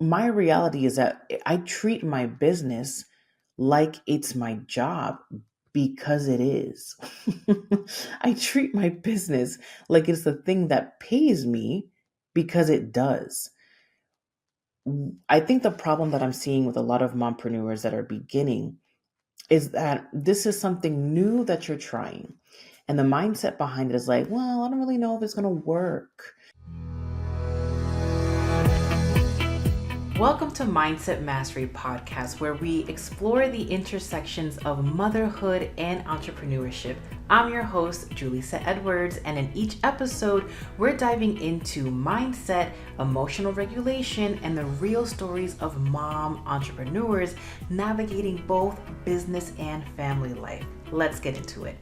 my reality is that I treat my business like it's my job because it is. I treat my business like it's the thing that pays me because it does. I think the problem that I'm seeing with a lot of mompreneurs that are beginning is that this is something new that you're trying. And the mindset behind it is like, well, I don't really know if it's going to work. Welcome to Mindset Mastery Podcast, where we explore the intersections of motherhood and entrepreneurship. I'm your host, Julissa Edwards, and in each episode, we're diving into mindset, emotional regulation, and the real stories of mom entrepreneurs navigating both business and family life. Let's get into it.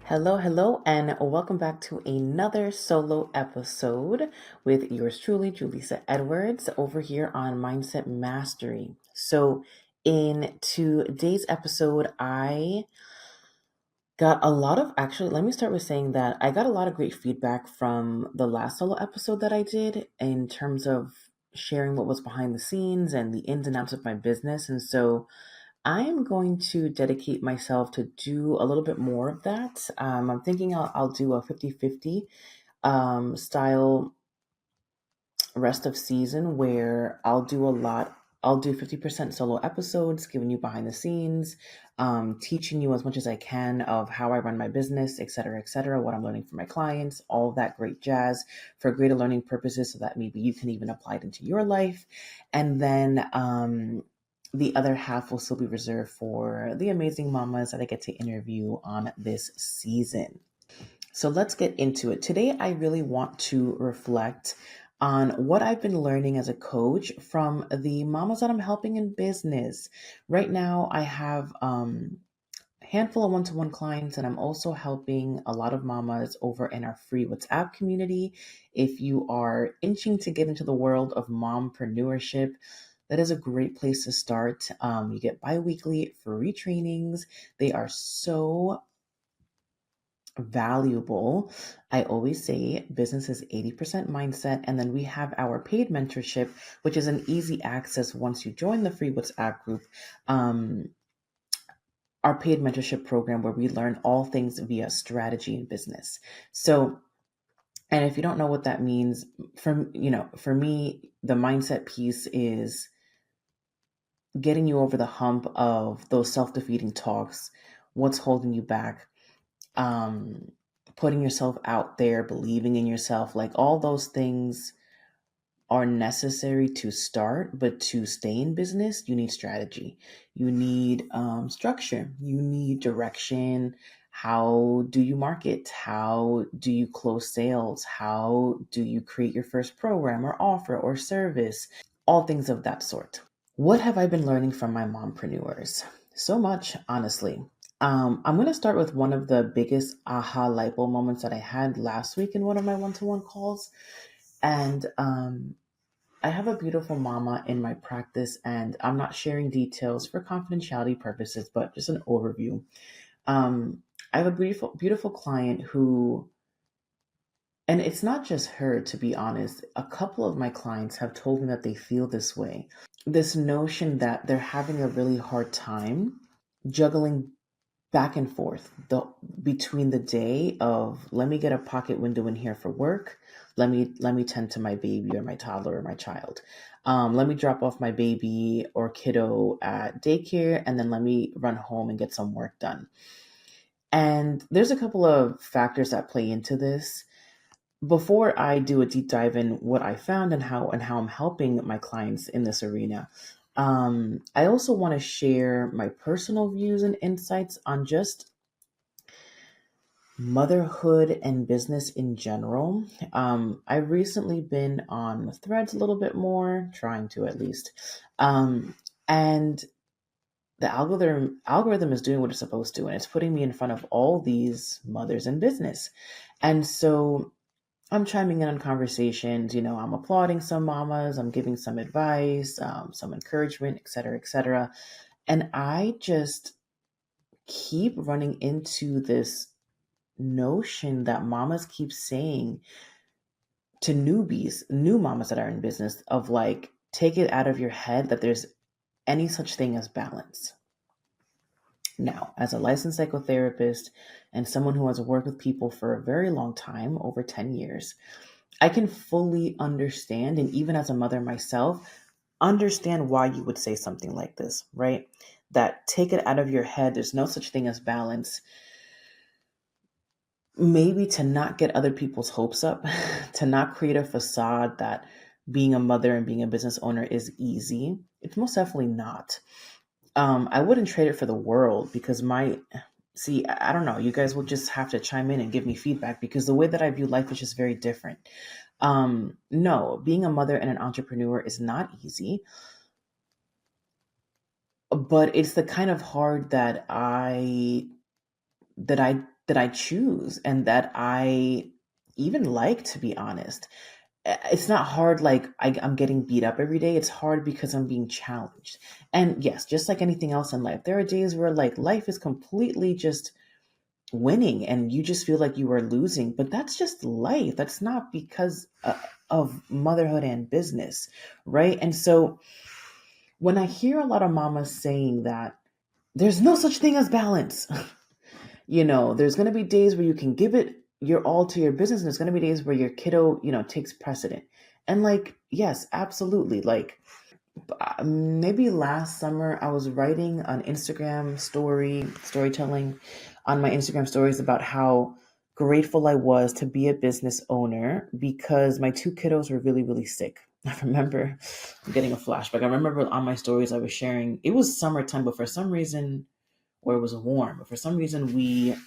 Hello, and welcome back to another solo episode with yours truly, Julissa Edwards, over here on Mindset Mastery. So, in today's episode, I got a lot of let me start with saying that I got a lot of great feedback from the last solo episode that I did in terms of sharing what was behind the scenes and the ins and outs of my business. And so, I am going to dedicate myself to do a little bit more of that. I'm thinking I'll do a 50-50 style rest of season where I'll do 50% solo episodes, giving you behind the scenes, teaching you as much as I can of how I run my business, et cetera, what I'm learning from my clients, all that great jazz for greater learning purposes so that maybe you can even apply it into your life. And then the other half will still be reserved for the amazing mamas that I get to interview on this season. So let's get into it. Today, I really want to reflect on what I've been learning as a coach from the mamas that I'm helping in business. Right now, I have a handful of one-to-one clients, and I'm also helping a lot of mamas over in our free WhatsApp community. If you are itching to get into the world of mompreneurship, that is a great place to start. You get bi-weekly free trainings. They are so valuable. I always say business is 80% mindset. And then we have our paid mentorship, which is an easy access once you join the free WhatsApp group. Our paid mentorship program where we learn all things via strategy in business. So, and if you don't know what that means, for me, the mindset piece is getting you over the hump of those self-defeating talks, what's holding you back, putting yourself out there, believing in yourself, like all those things are necessary to start, but to stay in business, you need strategy. You need structure. You need direction. How do you market? How do you close sales? How do you create your first program or offer or service? All things of that sort. What have I been learning from my mompreneurs? So much, honestly. I'm going to start with one of the biggest aha light bulb moments that I had last week in one of my one-to-one calls. And I have a beautiful mama in my practice, and I'm not sharing details for confidentiality purposes, but just an overview. I have a beautiful client who, and it's not just her, to be honest. A couple of my clients have told me that they feel this way. This notion that they're having a really hard time juggling back and forth between the day of let me get a pocket window in here for work, let me tend to my baby or my toddler or my child, let me drop off my baby or kiddo at daycare, and then let me run home and get some work done. And there's a couple of factors that play into this. Before I do a deep dive in what I found and how I'm helping my clients in this arena, I also want to share my personal views and insights on just motherhood and business in general. I've recently been on Threads a little bit more, trying to at least, and the algorithm is doing what it's supposed to, and it's putting me in front of all these mothers in business, and so I'm chiming in on conversations. I'm applauding some mamas, I'm giving some advice, some encouragement, et cetera, and I just keep running into this notion that mamas keep saying to new mamas that are in business of like, take it out of your head that there's any such thing as balance. Now, as a licensed psychotherapist and someone who has worked with people for a very long time, over 10 years, I can fully understand, and even as a mother myself, understand why you would say something like this, right? That take it out of your head, there's no such thing as balance. Maybe to not get other people's hopes up, to not create a facade that being a mother and being a business owner is easy. It's most definitely not. I wouldn't trade it for the world because I don't know. You guys will just have to chime in and give me feedback because the way that I view life is just very different. No, being a mother and an entrepreneur is not easy, but it's the kind of hard that I that I choose and that I even like, to be honest. It's not hard like I'm getting beat up every day. It's hard because I'm being challenged. And yes, just like anything else in life, there are days where like life is completely just winning and you just feel like you are losing, but that's just life. That's not because of motherhood and business, right? And so when I hear a lot of mamas saying that there's no such thing as balance, there's going to be days where you can give it your all to your business, and there's going to be days where your kiddo, takes precedent. And like, yes, absolutely. Like, maybe last summer I was writing an Instagram storytelling on my Instagram stories about how grateful I was to be a business owner because my two kiddos were really, really sick. I remember, I'm getting a flashback. I remember on my stories I was sharing, it was summertime, but for some reason, or it was warm, but for some reason we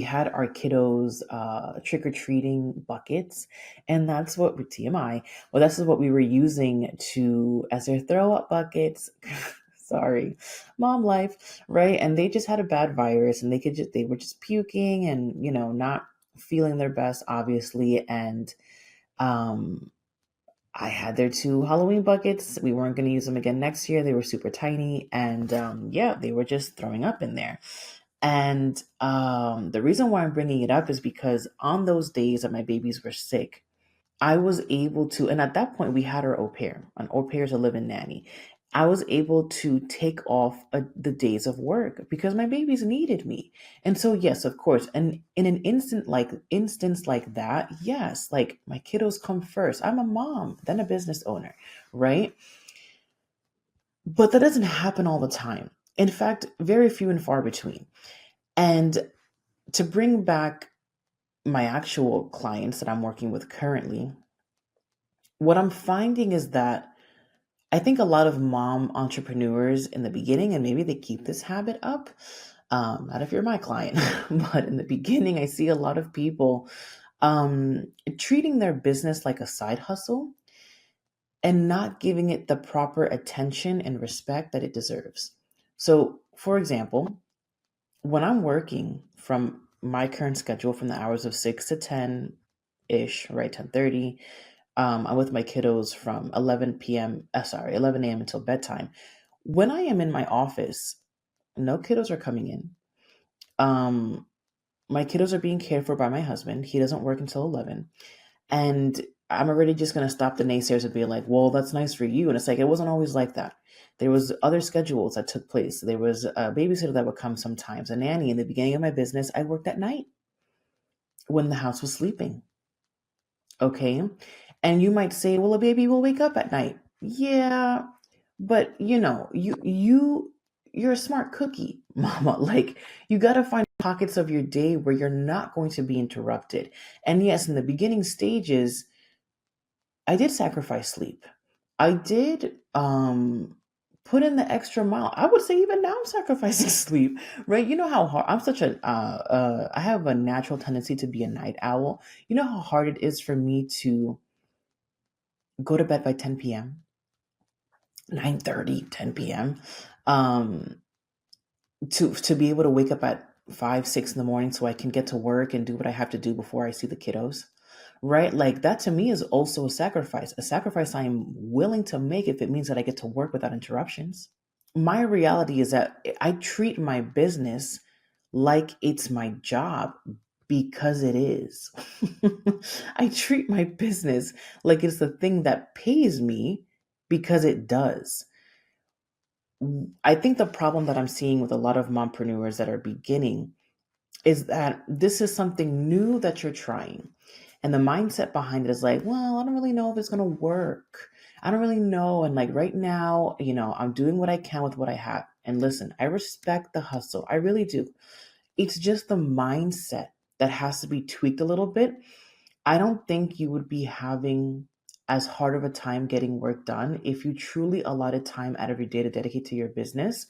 had our kiddos trick-or-treating buckets, and that's what TMI, well, this is what we were using to as their throw up buckets. Sorry, mom life, right? And they just had a bad virus and they were just puking and not feeling their best, obviously. And I had their two Halloween buckets. We weren't going to use them again next year. They were super tiny, and yeah, they were just throwing up in there. And the reason why I'm bringing it up is because on those days that my babies were sick, I was able to, and at that point we had our au pair. An au pair is a live-in nanny. I was able to take off the days of work because my babies needed me. And so, yes, of course. And in an instance like that, yes, like my kiddos come first. I'm a mom, then a business owner, right? But that doesn't happen all the time. In fact, very few and far between. And to bring back my actual clients that I'm working with currently, what I'm finding is that I think a lot of mom entrepreneurs in the beginning, and maybe they keep this habit up, not if you're my client, but in the beginning, I see a lot of people treating their business like a side hustle and not giving it the proper attention and respect that it deserves. So, for example, when I'm working from my current schedule from the hours of 6 to 10 ish, right, 10:30, I'm with my kiddos from 11 a.m. until bedtime. When I am in my office, no kiddos are coming in. Um, my kiddos are being cared for by my husband. He doesn't work until 11. And I'm already just going to stop the naysayers and be like, well, that's nice for you. And it's like, it wasn't always like that. There was other schedules that took place. There was a babysitter that would come sometimes, a nanny. In the beginning of my business, I worked at night when the house was sleeping. Okay. And you might say, well, a baby will wake up at night. Yeah, but you're a smart cookie, mama. Like, you got to find pockets of your day where you're not going to be interrupted. And yes, in the beginning stages, I did sacrifice sleep. I did put in the extra mile. I would say even now I'm sacrificing sleep, right? You know how hard I have a natural tendency to be a night owl. You know how hard it is for me to go to bed by 10 p.m., 9:30, 10 p.m. Um to be able to wake up at 5, 6 in the morning so I can get to work and do what I have to do before I see the kiddos. Right? Like, that to me is also a sacrifice I am willing to make if it means that I get to work without interruptions. My reality is that I treat my business like it's my job because it is. I treat my business like it's the thing that pays me because it does. I think the problem that I'm seeing with a lot of mompreneurs that are beginning is that this is something new that you're trying. And the mindset behind it is like, well, I don't really know if it's going to work. I don't really know. And like right now, I'm doing what I can with what I have. And listen, I respect the hustle. I really do. It's just the mindset that has to be tweaked a little bit. I don't think you would be having as hard of a time getting work done if you truly allotted time out of your day to dedicate to your business,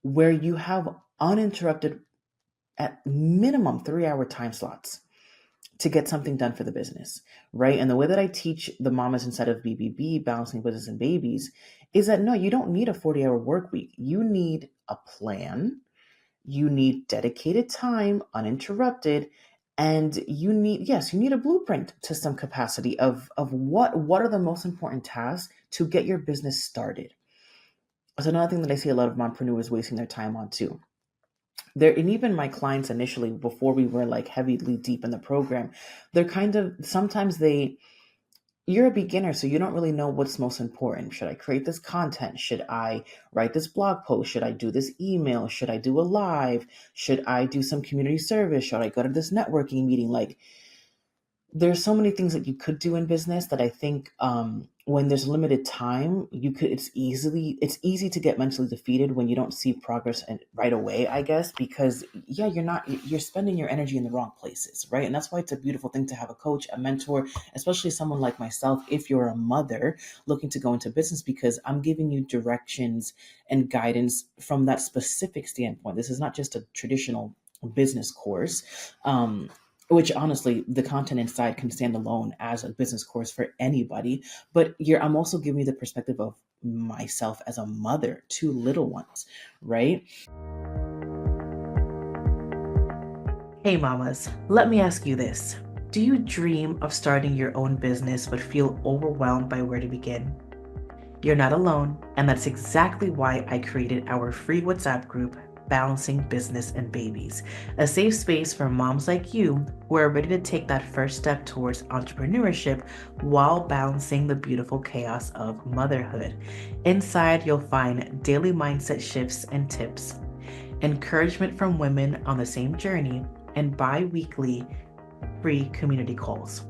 where you have uninterrupted, at minimum, 3-hour time slots to get something done for the business, right? And the way that I teach the mamas inside of BBB, Balancing Business and Babies, is that no, you don't need a 40-hour work week. You need a plan. You need dedicated time, uninterrupted, and you need a blueprint to some capacity of what are the most important tasks to get your business started. That's another thing that I see a lot of mompreneurs wasting their time on too. And even my clients initially, before we were like heavily deep in the program, they're kind of, sometimes you're a beginner, so you don't really know what's most important. Should I create this content? Should I write this blog post? Should I do this email? Should I do a live? Should I do some community service? Should I go to this networking meeting? Like, there's so many things that you could do in business that I think when there's limited time, it's easy to get mentally defeated when you don't see progress right away, I guess, because you're spending your energy in the wrong places, right? And that's why it's a beautiful thing to have a coach, a mentor, especially someone like myself, if you're a mother looking to go into business, because I'm giving you directions and guidance from that specific standpoint. This is not just a traditional business course. Which honestly, the content inside can stand alone as a business course for anybody. But I'm also giving you the perspective of myself as a mother to little ones, right? Hey, mamas, let me ask you this. Do you dream of starting your own business but feel overwhelmed by where to begin? You're not alone, and that's exactly why I created our free WhatsApp group, Balancing Business and Babies, a safe space for moms like you who are ready to take that first step towards entrepreneurship while balancing the beautiful chaos of motherhood. Inside, you'll find daily mindset shifts and tips, encouragement from women on the same journey, and bi-weekly free community calls.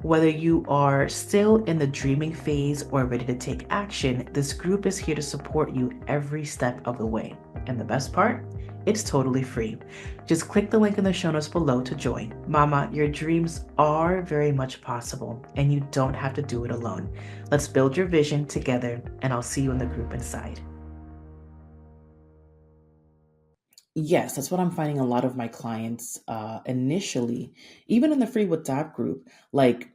Whether you are still in the dreaming phase or ready to take action, this group is here to support you every step of the way. And the best part? It's totally free. Just click the link in the show notes below to join. Mama, your dreams are very much possible, and you don't have to do it alone. Let's build your vision together, and I'll see you in the group inside. Yes, that's what I'm finding a lot of my clients initially, even in the free WhatsApp group. Like,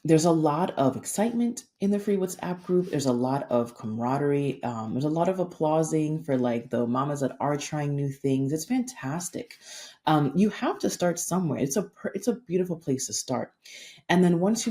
there's a lot of excitement in the free WhatsApp group. There's a lot of camaraderie. There's a lot of applauding for like the mamas that are trying new things. It's fantastic. You have to start somewhere. It's a beautiful place to start. And then once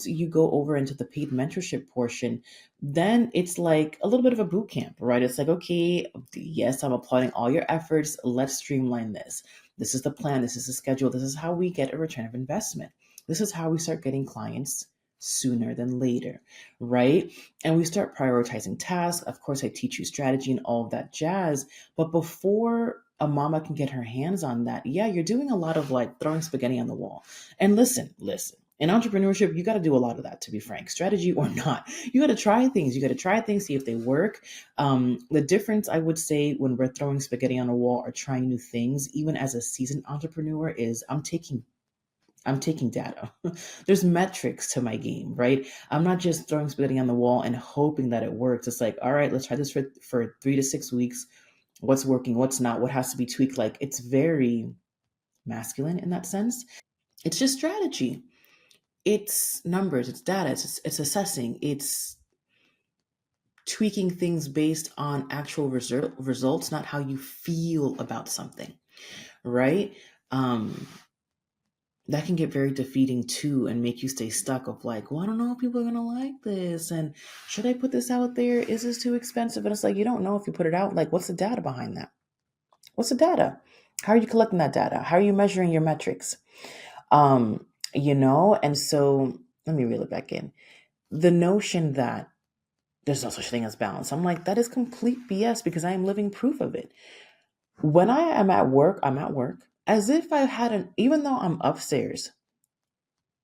you go over into the paid mentorship portion, then it's like a little bit of a boot camp, right? It's like, okay, yes, I'm applauding all your efforts. Let's streamline this. This is the plan. This is the schedule. This is how we get a return of investment. This is how we start getting clients sooner than later, right? And we start prioritizing tasks. Of course, I teach you strategy and all of that jazz. But before a mama can get her hands on that, yeah, you're doing a lot of like throwing spaghetti on the wall. And listen. In entrepreneurship, you got to do a lot of that, to be frank, strategy or not. You got to try things. You got to try things, see if they work. The difference, I would say, when we're throwing spaghetti on a wall or trying new things, even as a seasoned entrepreneur, is I'm taking data. There's metrics to my game, right? I'm not just throwing spaghetti on the wall and hoping that it works. It's like, all right, let's try this for 3 to 6 weeks. What's working? What's not? What has to be tweaked? Like, it's very masculine in that sense. It's just strategy. It's numbers. It's data. It's assessing. It's tweaking things based on actual results, not how you feel about something, right? Um, that can get very defeating too and make you stay stuck of like, well, I don't know if people are going to like this. And should I put this out there? Is this too expensive? And it's like, you don't know if you put it out. Like, what's the data behind that? What's the data? How are you collecting that data? How are you measuring your metrics? And so let me reel it back in. the notion that there's no such thing as balance, I'm like, that is complete BS because I am living proof of it. When I am at work, I'm at work as if I hadn't, even though I'm upstairs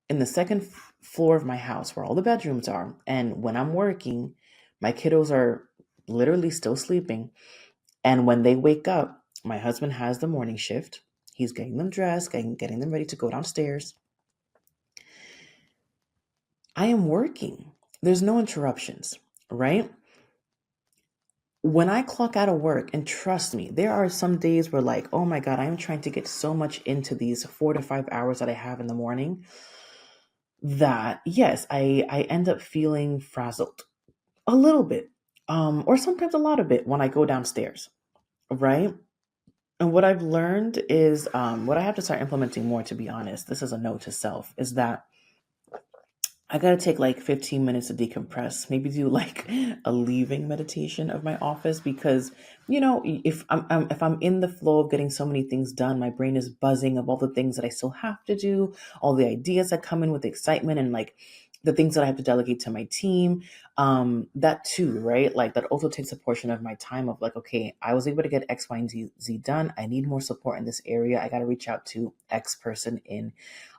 in the second floor of my house where all the bedrooms are. And when I'm working, my kiddos are literally still sleeping. And when they wake up, my husband has the morning shift. He's getting them dressed, getting them ready to go downstairs. I am working. There's no interruptions, right? When I clock out of work, and trust me, there are some days where, like, oh my God, I am trying to get so much into these 4 to 5 hours that I have in the morning that, yes, I end up feeling frazzled a little bit, or sometimes a lot of it when I go downstairs, right? And what I've learned is what I have to start implementing more, to be honest. This is a note to self, is that I gotta take like 15 minutes to decompress. Maybe do like a leaving meditation of my office because if I'm in the flow of getting so many things done, my brain is buzzing of all the things that I still have to do, all the ideas that come in with excitement, and like the things that I have to delegate to my team. That too, right? Like that also takes a portion of my time of like, okay, I was able to get X, Y, and Z done. I need more support in this area. I got to reach out to X person in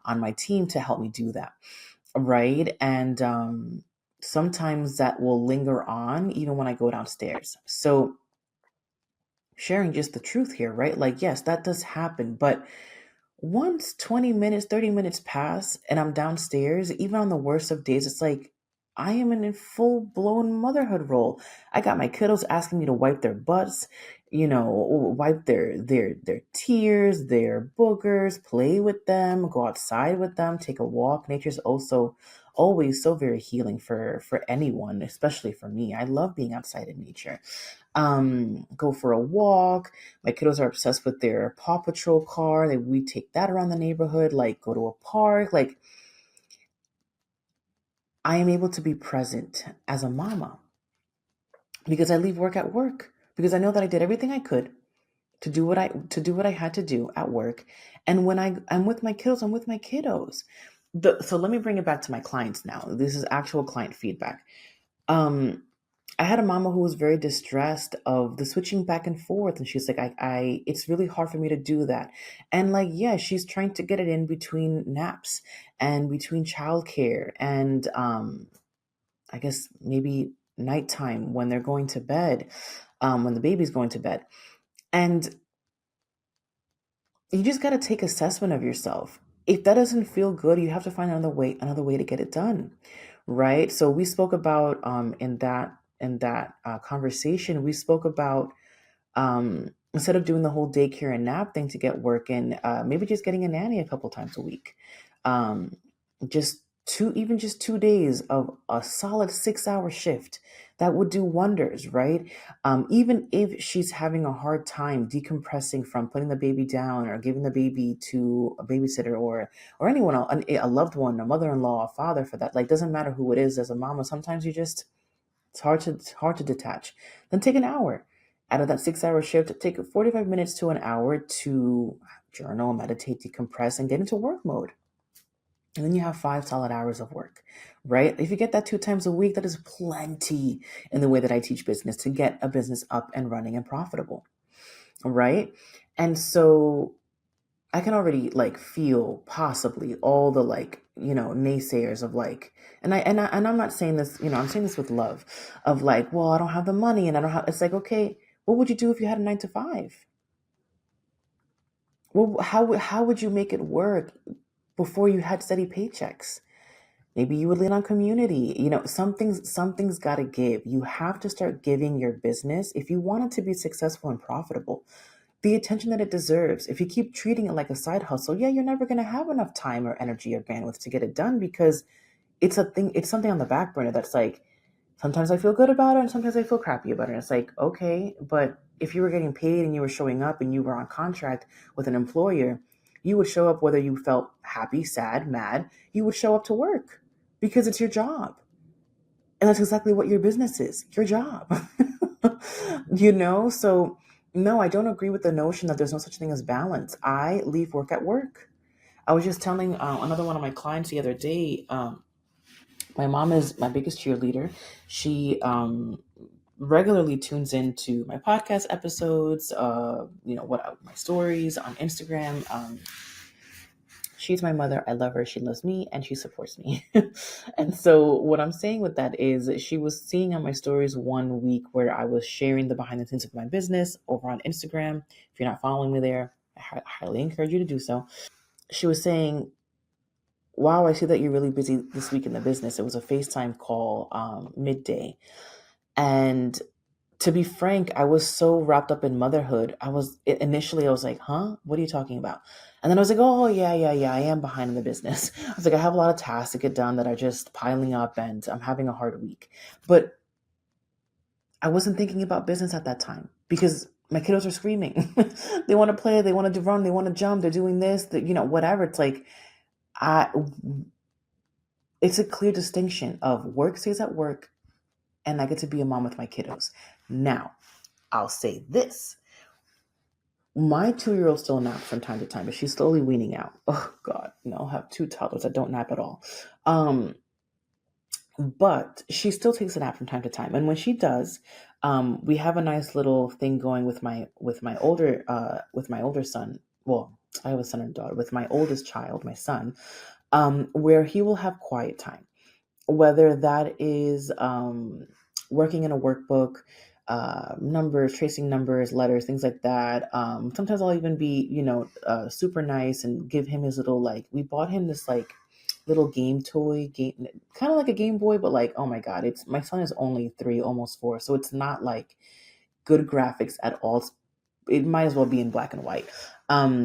on my team to help me do that. Right. And sometimes that will linger on even when I go downstairs. So sharing just the truth here, right? Like, yes, that does happen. But once 20 minutes, 30 minutes pass and I'm downstairs, even on the worst of days, it's like I am in a full blown motherhood role. I got my kiddos asking me to wipe their butts, wipe their tears, their boogers, play with them, go outside with them, take a walk. Nature's also always so very healing for anyone, especially for me. I love being outside in nature. Go for a walk. My kiddos are obsessed with their Paw Patrol car. We take that around the neighborhood, like go to a park. Like I am able to be present as a mama because I leave work at work because I know that I did everything I could to do what I had to do at work. And when I'm with my kiddos, I'm with my kiddos. So let me bring it back to my clients now. This is actual client feedback. Um, I had a mama who was very distressed of the switching back and forth. And she's like, it's really hard for me to do that. And like, yeah, she's trying to get it in between naps and between childcare and, I guess maybe nighttime when they're going to bed, when the baby's going to bed. And you just got to take assessment of yourself. If that doesn't feel good, you have to find another way to get it done, right? So we spoke about in that conversation, we spoke about instead of doing the whole daycare and nap thing to get work in, maybe just getting a nanny a couple times a week, um, just even just 2 days of a solid 6 hour shift that would do wonders, right? Even if she's having a hard time decompressing from putting the baby down or giving the baby to a babysitter or anyone else, a loved one, a mother-in-law, a father, for that, like, doesn't matter who it is. As a mama, sometimes it's hard to detach. Then take an hour out of that 6 hour shift. Take 45 minutes to an hour to journal, meditate, decompress, and get into work mode. And then you have 5 solid hours of work, right? If you get that 2 times a week, that is plenty in the way that I teach business to get a business up and running and profitable, right? And so I can already like feel possibly all the like, naysayers of like, and I'm not saying this, I'm saying this with love of like, well, I don't have the money and I don't have, it's like, okay, what would you do if you had a 9 to 5? Well, how would you make it work before you had steady paychecks? Maybe you would lean on community. Something's got to give. You have to start giving your business, if you want it to be successful and profitable, the attention that it deserves. If you keep treating it like a side hustle, yeah, you're never going to have enough time or energy or bandwidth to get it done because it's something on the back burner that's like, sometimes I feel good about it and sometimes I feel crappy about it. And it's like, okay, but if you were getting paid and you were showing up and you were on contract with an employer, you would show up whether you felt happy, sad, mad, you would show up to work because it's your job. And that's exactly what your business is, your job. So no, I don't agree with the notion that there's no such thing as balance. I leave work at work. I was just telling another one of my clients the other day, My mom is my biggest cheerleader. She regularly tunes into my podcast episodes, what my stories on Instagram. She's my mother. I love her. She loves me and she supports me. And so, what I'm saying with that is, she was seeing on my stories one week where I was sharing the behind the scenes of my business over on Instagram. If you're not following me there, I highly encourage you to do so. She was saying, wow, I see that you're really busy this week in the business. It was a FaceTime call midday. And to be frank, I was so wrapped up in motherhood. Initially, I was like, huh? What are you talking about? And then I was like, oh, yeah, I am behind in the business. I was like, I have a lot of tasks to get done that are just piling up and I'm having a hard week. But I wasn't thinking about business at that time because my kiddos are screaming. They want to play, they want to run, they want to jump, they're doing this, whatever. It's like, I, it's a clear distinction of work stays at work and I get to be a mom with my kiddos. Now, I'll say this. My 2-year-old still naps from time to time, but she's slowly weaning out. Oh God, I'll have 2 toddlers that don't nap at all. But she still takes a nap from time to time. And when she does, we have a nice little thing going with my older son. Well, I have a son and a daughter. With my oldest child, my son, where he will have quiet time, whether that is working in a workbook, numbers, tracing numbers, letters, things like that. Sometimes I'll even be, super nice and give him his little, we bought him this little game toy, kind of like a Game Boy, but oh my God, my son is only 3, almost 4. So it's not good graphics at all. It might as well be in black and white,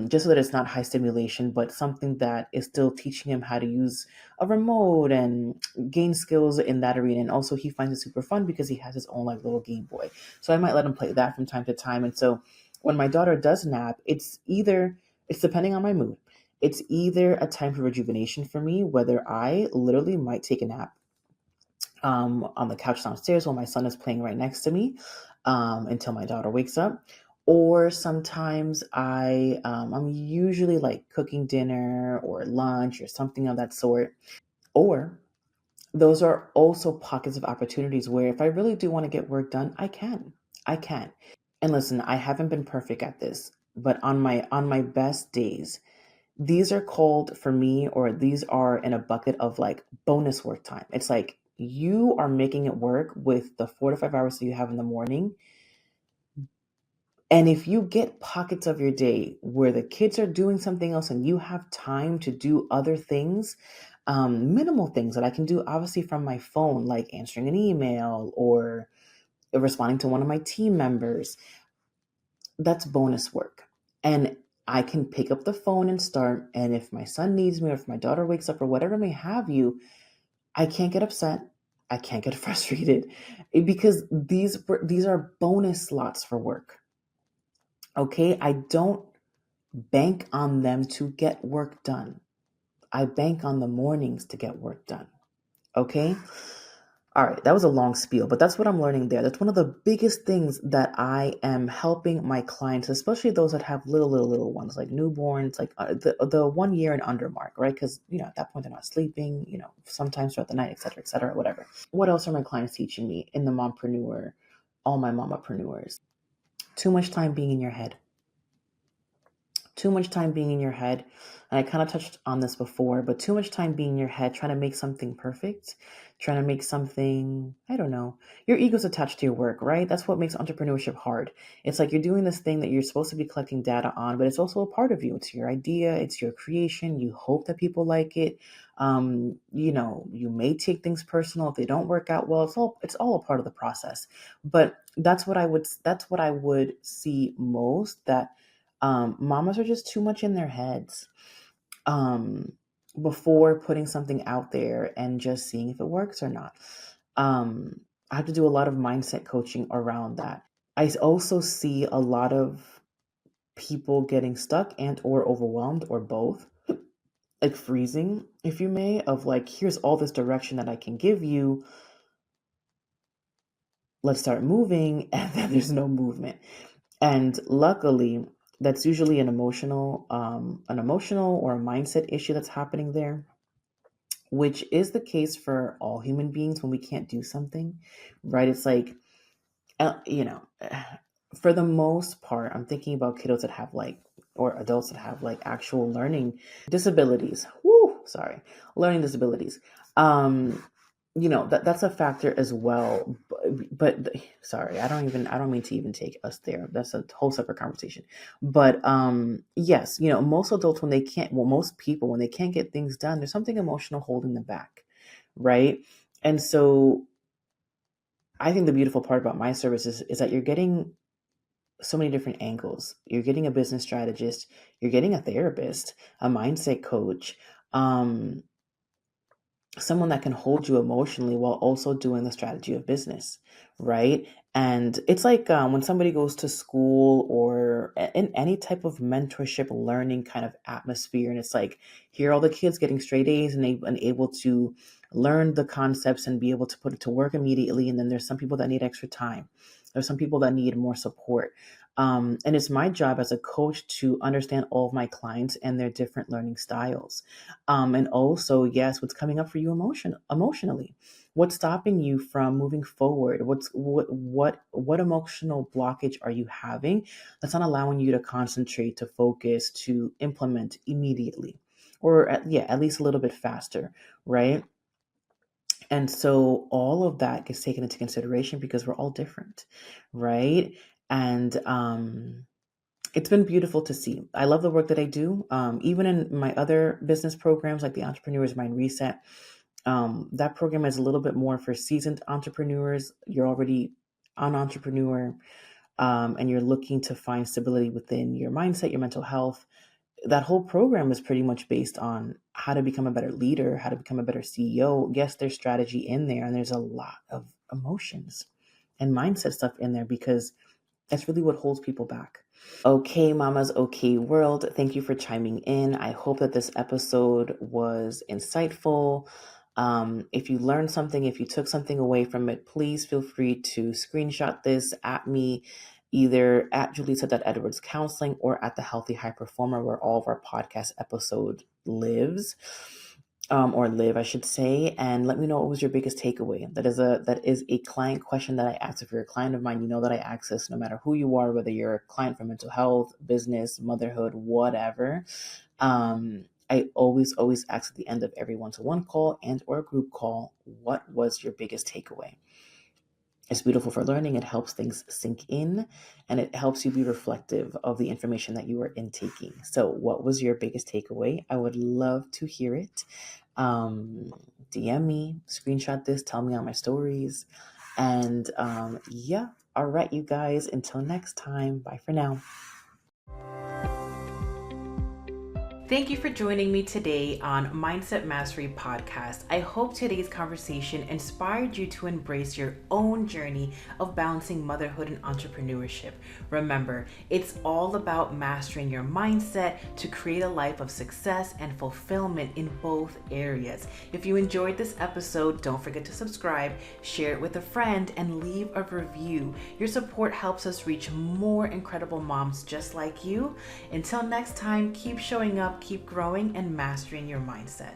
just so that it's not high stimulation, but something that is still teaching him how to use a remote and gain skills in that arena. And also he finds it super fun because he has his own little Game Boy. So I might let him play that from time to time. And so when my daughter does nap, it's depending on my mood. It's either a time for rejuvenation for me, whether I literally might take a nap on the couch downstairs while my son is playing right next to me until my daughter wakes up. Or sometimes I'm usually cooking dinner or lunch or something of that sort. Or those are also pockets of opportunities where if I really do want to get work done, I can. I can. And listen, I haven't been perfect at this, but on my best days, these are called for me, or these are in a bucket of bonus work time. It's you are making it work with the 4 to 5 hours that you have in the morning. And if you get pockets of your day where the kids are doing something else and you have time to do other things, minimal things that I can do obviously from my phone, like answering an email or responding to one of my team members, that's bonus work. And I can pick up the phone and start. And if my son needs me or if my daughter wakes up or whatever may have you, I can't get upset. I can't get frustrated because these are bonus slots for work. Okay, I don't bank on them to get work done. I bank on the mornings to get work done. Okay? All right, that was a long spiel, but that's what I'm learning there. That's one of the biggest things that I am helping my clients, especially those that have little ones, like newborns, the 1 year and under mark, right? Because, at that point they're not sleeping, sometimes throughout the night, et cetera, whatever. What else are my clients teaching me in the mompreneur, all my mamapreneurs? Too much time being in your head. Too much time being in your head. And I kind of touched on this before, but too much time being in your head, trying to make something perfect, trying to make something, I don't know. Your ego's attached to your work, right? That's what makes entrepreneurship hard. It's you're doing this thing that you're supposed to be collecting data on, but it's also a part of you. It's your idea, it's your creation. You hope that people like it. You may take things personal if they don't work out well. It's all a part of the process. But that's what I would see most, that mamas are just too much in their heads before putting something out there and just seeing if it works or not. I have to do a lot of mindset coaching around that. I also see a lot of people getting stuck and or overwhelmed, or both, freezing, if you may, of here's all this direction that I can give you. Let's start moving. And then there's no movement. And luckily, that's usually an emotional or a mindset issue that's happening there, which is the case for all human beings when we can't do something, right? It's like, you know, for the most part, I'm thinking about kiddos that have like, or adults that have like actual learning disabilities. Learning disabilities. Um, that's a factor as well. But sorry, I don't mean to even take us there. That's a whole separate conversation. But yes, most adults most people when they can't get things done, there's something emotional holding them back, right? And so I think the beautiful part about my services is that you're getting so many different angles. You're getting a business strategist, you're getting a therapist, a mindset coach, um, someone that can hold you emotionally while also doing the strategy of business, right? And it's like when somebody goes to school or in any type of mentorship learning kind of atmosphere, and it's like here are all the kids getting straight A's and able to learn the concepts and be able to put it to work immediately. And then there's some people that need extra time. There's some people that need more support. And it's my job as a coach to understand all of my clients and their different learning styles. And also, yes, what's coming up for you emotionally? What's stopping you from moving forward? What emotional blockage are you having that's not allowing you to concentrate, to focus, to implement immediately, or at least a little bit faster, right? And so all of that gets taken into consideration because we're all different, right? And it's been beautiful to see. I love the work that I do. Even in my other business programs, like the Entrepreneur's Mind Reset, that program is a little bit more for seasoned entrepreneurs. You're already an entrepreneur, and you're looking to find stability within your mindset, your mental health. That whole program is pretty much based on how to become a better leader, how to become a better CEO. Yes, there's strategy in there, and there's a lot of emotions and mindset stuff in there because that's really what holds people back. Okay, mamas, okay, world. Thank you for chiming in. I hope that this episode was insightful. If you learned something, if you took something away from it, please feel free to screenshot this at me, either at Julissa.Edwards Counseling or at the Healthy High Performer, where all of our podcast episode lives. Or live, I should say, and let me know what was your biggest takeaway. That is a client question that I ask. If you're a client of mine, you know that I access no matter who you are, whether you're a client for mental health, business, motherhood, whatever. I always ask at the end of every one-to-one call and or a group call, what was your biggest takeaway? It's beautiful for learning. It helps things sink in and it helps you be reflective of the information that you are intaking. So what was your biggest takeaway? I would love to hear it. DM me, screenshot this, tell me on my stories. And yeah, all right, you guys, until next time, bye for now. Thank you for joining me today on Mindset Mastery Podcast. I hope today's conversation inspired you to embrace your own journey of balancing motherhood and entrepreneurship. Remember, it's all about mastering your mindset to create a life of success and fulfillment in both areas. If you enjoyed this episode, don't forget to subscribe, share it with a friend, and leave a review. Your support helps us reach more incredible moms just like you. Until next time, keep showing up, keep growing, and mastering your mindset.